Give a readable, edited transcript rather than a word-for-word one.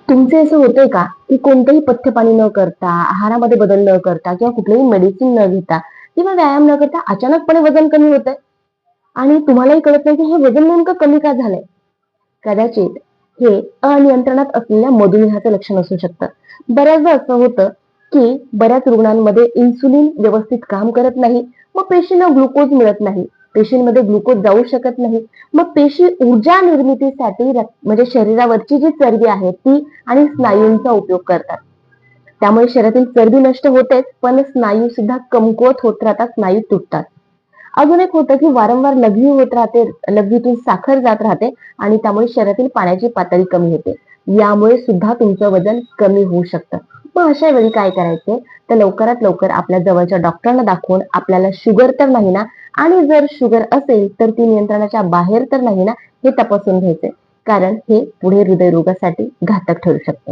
तुमचे असं होतंय का, की कोणतंही पथ्यपाणी न करता, आहारामध्ये बदल न करता किंवा कुठलंही मेडिसिन न घेता किंवा व्यायाम न करता अचानकपणे वजन कमी होतंय आणि तुम्हालाही कळत नाही, की हे वजन नेमकं कमी का झालंय? कदाचित हे अनियंत्रणात असलेल्या मधुमेहाचं लक्षण असू शकतं. बऱ्याचदा असं होतं, की बऱ्याच रुग्णांमध्ये इन्सुलिन व्यवस्थित काम करत नाही. मग पेशींना ग्लुकोज मिळत नाही. पेशींमध्ये ग्लुकोज जाऊ शकत नाही. मग पेशी ऊर्जा निर्मितीसाठी म्हणजे शरीरावरची जी चरबी आहे ती आणि स्नायूंचा उपयोग करतात. त्यामुळे शरीरातील चरबी नष्ट होतेच, पण स्नायू सुद्धा कमकुवत होत राहतात, स्नायू तुटतात. अजून एक होतं, की वारंवार लघवी होत राहते, लघवीतून साखर जात राहते आणि त्यामुळे शरीरातील पाण्याची पातळी कमी होते. यामुळे सुद्धा तुमचं वजन कमी होऊ शकतं. मग अशा वेळी काय करायचं? तर लवकरात लवकर आपल्या जवळच्या डॉक्टरांना दाखवून आपल्याला शुगर तर नाही ना आणि जर शुगर असेल तर ती नियंत्रणाच्या बाहेर तर नाही ना, हे तपासून घ्यायचंय. कारण हे पुढे हृदयरोगासाठी घातक ठरू शकतं.